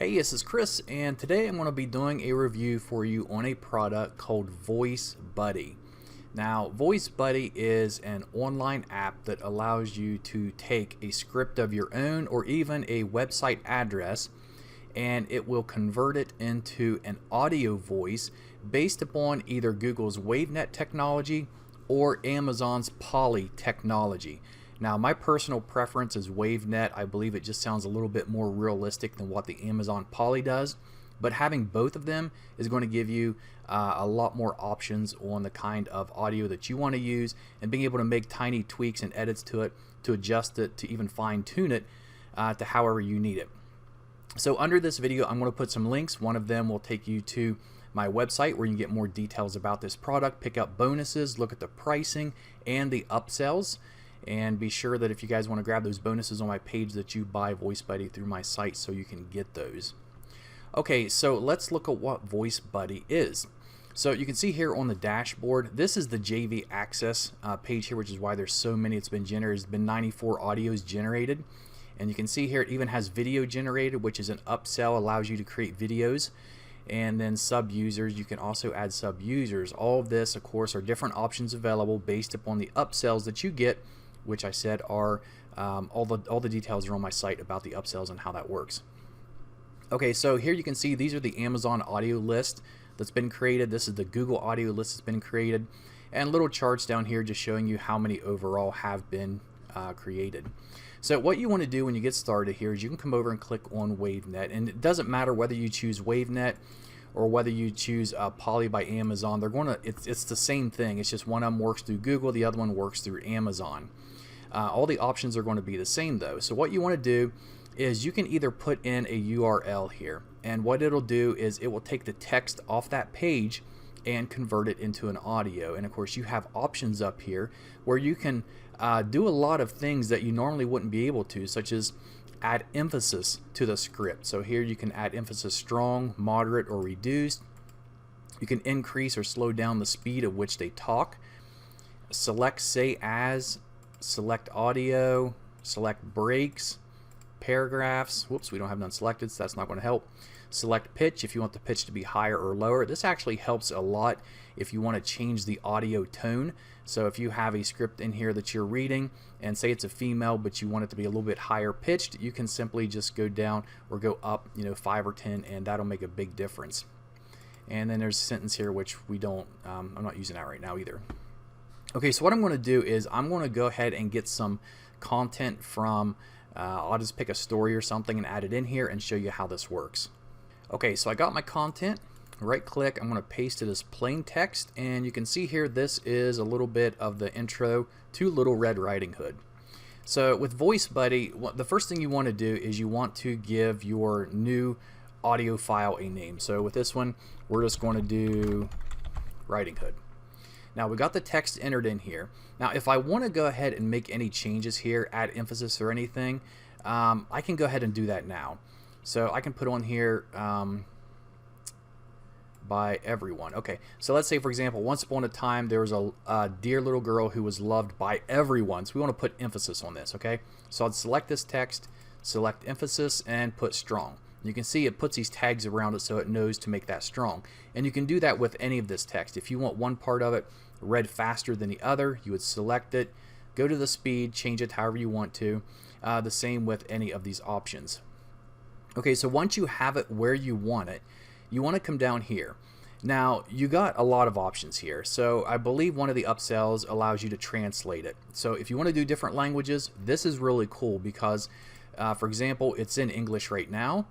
Hey, this is Chris, and today I'm going to be doing a review for you on a product called Voice Buddy. Now, Voice Buddy is an online app that allows you to take a script of your own or even a website address, and it will convert it into an audio voice based upon either Google's WaveNet technology or Amazon's Poly technology. Now, my personal preference is WaveNet. I believe it just sounds a little bit more realistic than what the Amazon Poly does. But having both of them is going to give you a lot more options on the kind of audio that you want to use, and being able to make tiny tweaks and edits to it, to adjust it, to even fine tune it to however you need it. So under this video, I'm going to put some links. One of them will take you to my website where you can get more details about this product, pick up bonuses, look at the pricing and the upsells. And be sure that if you guys want to grab those bonuses on my page, that you buy Voice Buddy through my site so you can get those. Okay, so let's look at what Voice Buddy is. So you can see here on the dashboard, this is the JV Access page here, which is why there's so many. It's been generated. There's been 94 audios generated. And you can see here it even has video generated, which is an upsell, allows you to create videos. And then sub-users, you can also add sub-users. All of this, of course, are different options available based upon the upsells that you get, which I said are all the details are on my site about the upsells and how that works. Okay, so here you can see these are the Amazon audio list that's been created. This is the Google audio list that's been created, and little charts down here just showing you how many overall have been created. So what you want to do when you get started here is you can come over and click on WaveNet, and it doesn't matter whether you choose WaveNet or whether you choose Poly by Amazon. They're going to it's the same thing. It's just one of them works through Google, the other one works through Amazon. All the options are going to be the same though. So what you want to do is you can either put in a URL here, and what it'll do is it will take the text off that page and convert it into an audio. And of course you have options up here where you can do a lot of things that you normally wouldn't be able to, such as add emphasis to the script. So here you can add emphasis strong, moderate, or reduced. You can increase or slow down the speed at which they talk. Select say as, select audio, select breaks, paragraphs. Whoops, we don't have none selected, so that's not going to help. Select pitch if you want the pitch to be higher or lower. This actually helps a lot if you want to change the audio tone. So if you have a script in here that you're reading and say it's a female but you want it to be a little bit higher pitched, you can simply just go down or go up, 5 or 10, and that'll make a big difference. And then there's a sentence here which we don't I'm not using that right now either. Okay, so what I'm going to do is I'm going to go ahead and get some content from I'll just pick a story or something and add it in here and show you how this works. Okay, so I got my content. Right click, I'm going to paste it as plain text, and you can see here this is a little bit of the intro to Little Red Riding Hood. So with Voice Buddy, the first thing you want to do is you want to give your new audio file a name. So with this one, we're just going to do Riding Hood. Now we got the text entered in here. Now if I want to go ahead and make any changes here, add emphasis or anything, I can go ahead and do that now. So I can put on here by everyone. Okay, so let's say for example, once upon a time there was a dear little girl who was loved by everyone. So we want to put emphasis on this. Okay, so I'd select this text, select emphasis, and put strong. You can see it puts these tags around it so it knows to make that strong. And you can do that with any of this text. If you want one part of it read faster than the other, you would select it, go to the speed, change it however you want to. The same with any of these options. Okay, so once you have it where you want it, you want to come down here. Now you got a lot of options here. So I believe one of the upsells allows you to translate it. So if you want to do different languages, this is really cool because for example, it's in English right now.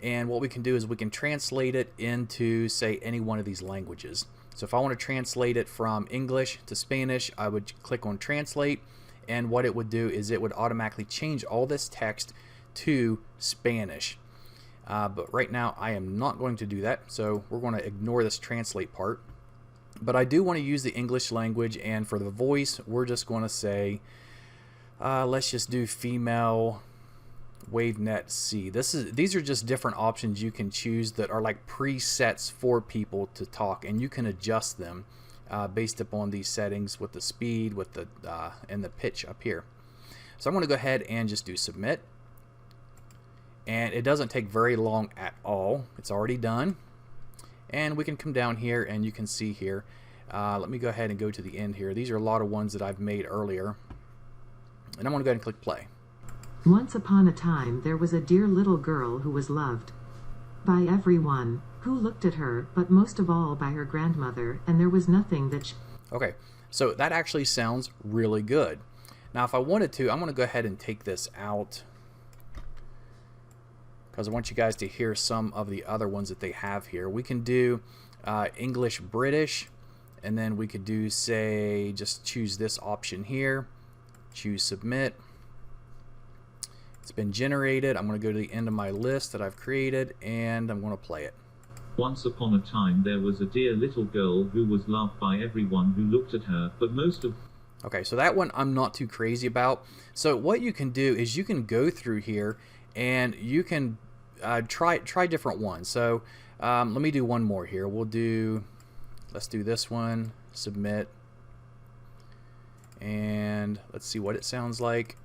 And what we can do is we can translate it into, say, any one of these languages. So if I want to translate it from English to Spanish, I would click on Translate, and what it would do is it would automatically change all this text to Spanish. But right now I am not going to do that, so we're going to ignore this translate part. But I do want to use the English language, and for the voice, we're just going to say, let's just do female WaveNet C. These are just different options you can choose that are like presets for people to talk, and you can adjust them based upon these settings with the speed, with the and the pitch up here. So I'm going to go ahead and just do submit, and it doesn't take very long at all. It's already done. And we can come down here and you can see here. Let me go ahead and go to the end here. These are a lot of ones that I've made earlier. And I'm going to go ahead and click play. Once upon a time there was a dear little girl who was loved by everyone who looked at her, but most of all by her grandmother, and there was nothing that Okay, so that actually sounds really good. Now if I wanted to, I'm going to go ahead and take this out because I want you guys to hear some of the other ones that they have here. We can do English British, and then we could do, say, just choose this option here, choose submit. It's been generated. I'm going to go to the end of my list that I've created, and I'm going to play it. Once upon a time there was a dear little girl who was loved by everyone who looked at her, but most of... Okay, so that one I'm not too crazy about. So what you can do is you can go through here and you can try different ones. So let me do one more here. Let's do this one, submit, and let's see what it sounds like.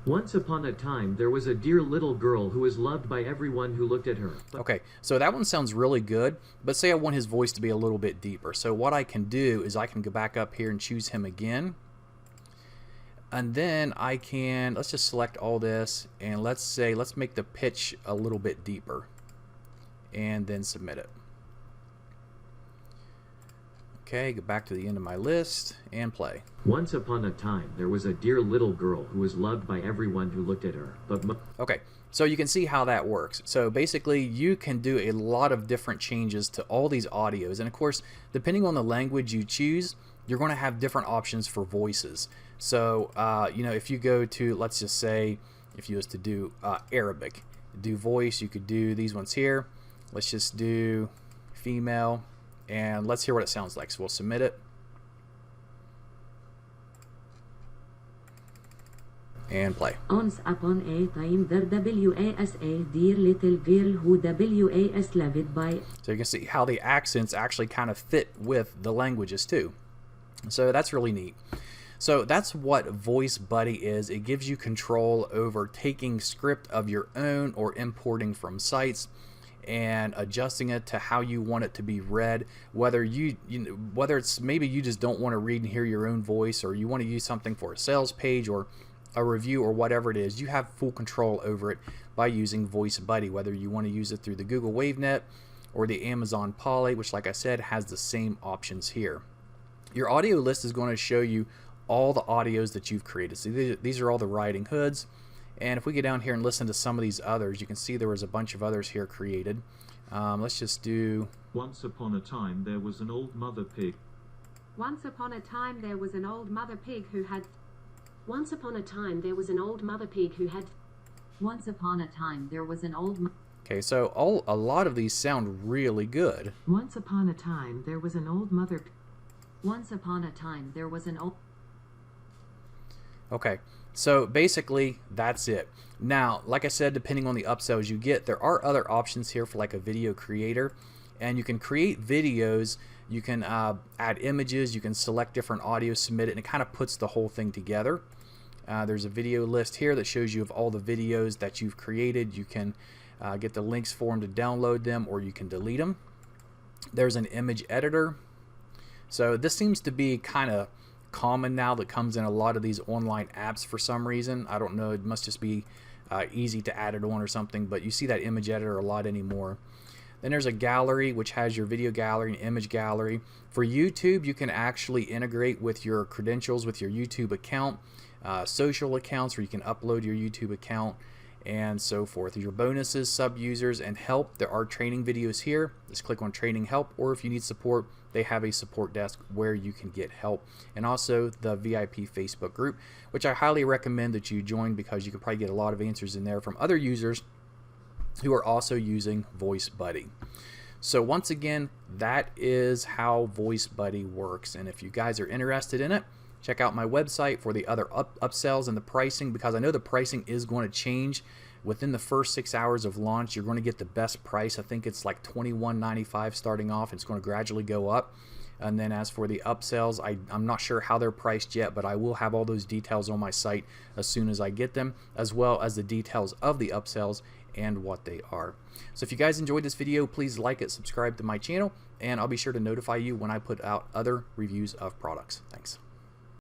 Once upon a time, there was a dear little girl who was loved by everyone who looked at her. Okay, so that one sounds really good, but say I want his voice to be a little bit deeper. So what I can do is I can go back up here and choose him again. And then I can, let's just select all this, and let's make the pitch a little bit deeper. And then submit it. Okay, go back to the end of my list and play. Once upon a time, there was a dear little girl who was loved by everyone who looked at her. Okay, so you can see how that works. So basically, you can do a lot of different changes to all these audios. And of course, depending on the language you choose, you're going to have different options for voices. So, you know, if you go to, let's just say, if you was to do Arabic, do voice, you could do these ones here. Let's just do female. And let's hear what it sounds like. So we'll submit it. And play. Once upon a time there was a dear little girl who was loved by... So you can see how the accents actually kind of fit with the languages too. So that's really neat. So that's what Voice Buddy is. It gives you control over taking script of your own or importing from sites and adjusting it to how you want it to be read, whether whether it's maybe you just don't want to read and hear your own voice, or you want to use something for a sales page or a review or whatever it is. You have full control over it by using Voice Buddy, whether you want to use it through the Google WaveNet or the Amazon Polly, which, like I said, has the same options here. Your audio list is going to show you all the audios that you've created. So these are all the Riding Hoods. And if we get down here and listen to some of these others, you can see there was a bunch of others here created. Let's just do... Once upon a time there was an old mother pig. Once upon a time there was an old mother pig who had... Once upon a time there was an old mother pig who had... Once upon a time there was an old... Okay, so a lot of these sound really good. Once upon a time there was an old mother... Once upon a time there was an old... Okay, so basically that's it. Now, like I said, depending on the upsells you get, there are other options here for like a video creator, and you can create videos, you can add images, you can select different audio, submit it, and it kind of puts the whole thing together. There's a video list here that shows you of all the videos that you've created. You can get the links for them to download them, or you can delete them. There's an image editor. So this seems to be kind of common now, that comes in a lot of these online apps for some reason. I don't know, it must just be easy to add it on or something, but you see that image editor a lot anymore. Then there's a gallery, which has your video gallery and image gallery. For YouTube, you can actually integrate with your credentials with your YouTube account, social accounts where you can upload your YouTube account, and so forth. Your bonuses, sub users, and help. There are training videos here. Just click on training help, or if you need support, they have a support desk where you can get help. And also the VIP Facebook group, which I highly recommend that you join, because you can probably get a lot of answers in there from other users who are also using Voice Buddy. So once again, that is how Voice Buddy works. And if you guys are interested in it, check out my website for the other upsells and the pricing, because I know the pricing is going to change within the first 6 hours of launch. You're going to get the best price. I think it's like $21.95 starting off. It's going to gradually go up. And then as for the upsells, I'm not sure how they're priced yet, but I will have all those details on my site as soon as I get them, as well as the details of the upsells and what they are. So if you guys enjoyed this video, please like it, subscribe to my channel, and I'll be sure to notify you when I put out other reviews of products. Thanks.